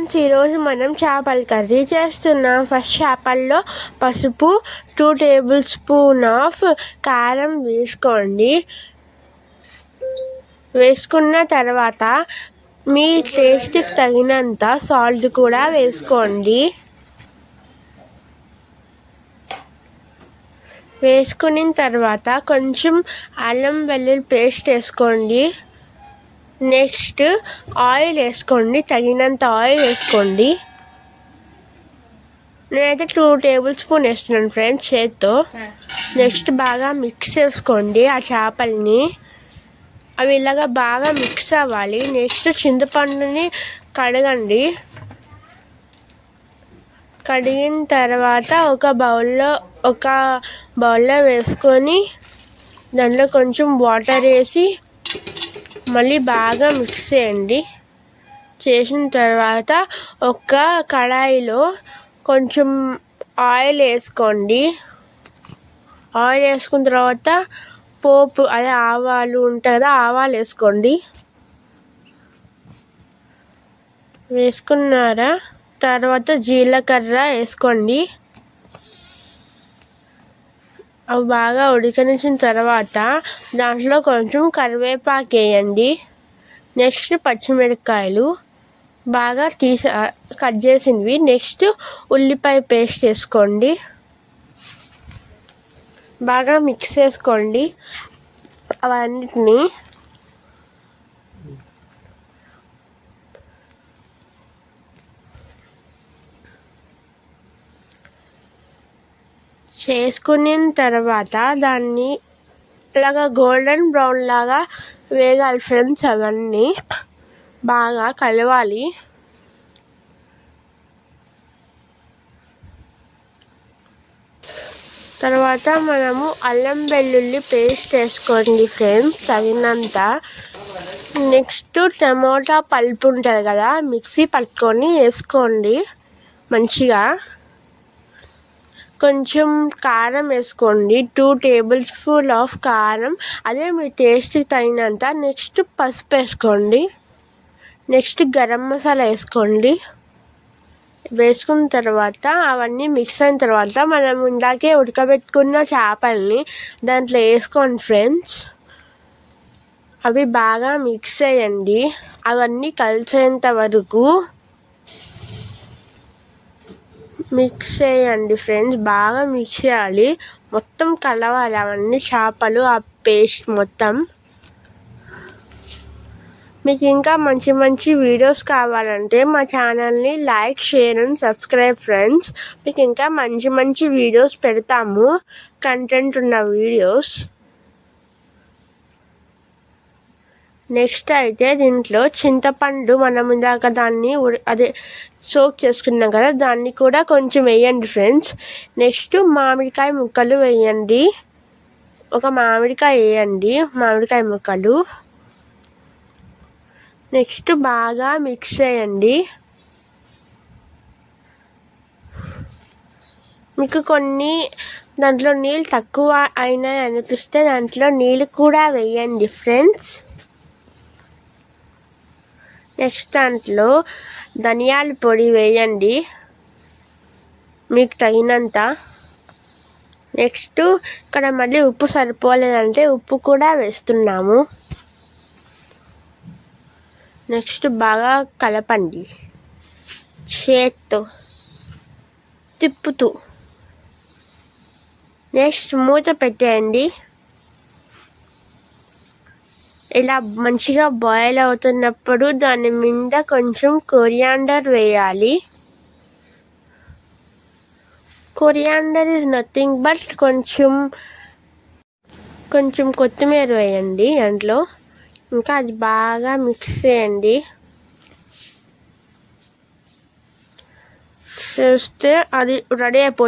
Friends, ఈరోజు మనం చేపల కర్రీ చేస్తున్నాం. ఫస్ట్ చేపల్లో పసుపు, 2 టేబుల్ స్పూన్ ఆఫ్ కారం వేసుకోండి. వేసుకున్న తర్వాత మీ టేస్ట్కి తగినంత సాల్ట్ కూడా వేసుకోండి. వేసుకున్న తర్వాత కొంచెం అల్లం వెల్లుల్లి పేస్ట్ వేసుకోండి. నెక్స్ట్ ఆయిల్ వేసుకోండి, తగినంత ఆయిల్ వేసుకోండి. నేనైతే 2 టేబుల్ స్పూన్ వేస్తున్నాను ఫ్రెండ్స్ చేత్తో. నెక్స్ట్ బాగా మిక్స్ చేసుకోండి ఆ చేపల్ని. అవి ఇలాగా బాగా మిక్స్ అవ్వాలి. నెక్స్ట్ చింతపండుని కడగండి. కడిగిన తర్వాత ఒక బౌల్లో వేసుకొని దాంట్లో కొంచెం వాటర్ వేసి మళ్ళీ బాగా మిక్స్ చేయండి. చేసిన తర్వాత ఒక కడాయిలో కొంచెం ఆయిల్ వేసుకోండి. ఆయిల్ వేసుకున్న తర్వాత పోపు, అదే ఆవాలు ఉంటాయి కదా, ఆవాలు వేసుకోండి. వేసుకున్నారా తర్వాత జీలకర్ర వేసుకోండి. అవి బాగా ఉడికించిన తర్వాత దాంట్లో కొంచెం కరివేపాకు వేయండి. నెక్స్ట్ పచ్చిమిరపకాయలు బాగా కట్ చేసినవి. నెక్స్ట్ ఉల్లిపాయ పేస్ట్ వేసుకోండి. బాగా మిక్స్ చేసుకోండి అవన్నిటిని. చేసుకున్న తర్వాత దాన్ని ఇలాగా గోల్డెన్ బ్రౌన్ లాగా వేగాలి ఫ్రెండ్స్. అవన్నీ బాగా కలవాలి. తర్వాత మనము అల్లం వెల్లుల్లి పేస్ట్ వేసుకోండి ఫ్రెండ్స్ తగినంత. నెక్స్ట్ టమోటా పల్పు ఉంటుంది కదా, మిక్సీ పట్టుకొని వేసుకోండి మంచిగా. కొంచెం కారం వేసుకోండి, 2 టేబుల్ స్పూన్ ఆఫ్ కారం, అదే మీ టేస్ట్కి తగినంత. నెక్స్ట్ పసుపు వేసుకోండి. నెక్స్ట్ గరం మసాలా వేసుకోండి. వేసుకున్న తర్వాత అవన్నీ మిక్స్ అయిన తర్వాత మనం ఇందాకే ఉడకబెట్టుకున్న చేపల్ని దాంట్లో వేసుకోండి ఫ్రెండ్స్. అవి బాగా మిక్స్ చేయండి. అవన్నీ కలిసేంత వరకు మిక్స్ చేయండి ఫ్రెండ్స్. బాగా మిక్స్ చేయాలి, మొత్తం కలవాలి అవన్నీ చేపలు, ఆ పేస్ట్ మొత్తం. మీకు ఇంకా మంచి మంచి వీడియోస్ కావాలంటే మా ఛానల్ని like, share and subscribe friends. మీకు ఇంకా మంచి మంచి వీడియోస్ పెడతాము, కంటెంట్ ఉన్న వీడియోస్. నెక్స్ట్ అయితే దీంట్లో చింతపండు మనం ఇందాక దాన్ని సోక్ చేసుకున్నాం కదా, దాన్ని కూడా కొంచెం వేయండి ఫ్రెండ్స్. నెక్స్ట్ మామిడికాయ ముక్కలు వేయండి. ఒక మామిడికాయ వేయండి, మామిడికాయ ముక్కలు. నెక్స్ట్ బాగా మిక్స్ చేయండి. మీకు కొన్ని దాంట్లో నీళ్ళు తక్కువ అయినా అనిపిస్తే దాంట్లో నీళ్ళు కూడా వేయండి ఫ్రెండ్స్. నెక్స్ట్ దాంట్లో ధనియాల పొడి వేయండి మీకు తగినంత. నెక్స్ట్ ఇక్కడ మళ్ళీ ఉప్పు సరిపోలేదంటే ఉప్పు కూడా వేస్తున్నాము. నెక్స్ట్ బాగా కలపండి చేత్తో తిప్పుతూ. నెక్స్ట్ మూత పెట్టేయండి. ఇలా మంచిగా బాయిల్ అవుతున్నప్పుడు దాని మీద కొంచెం కొరియాండర్ వేయాలి. కొరియాండర్ ఈజ్ నథింగ్ బట్ కొంచెం కొత్తిమీర వేయండి దాంట్లో. ఇంకా అది బాగా మిక్స్ చేయండి. చేస్తే అది రెడీ అయిపోతుంది.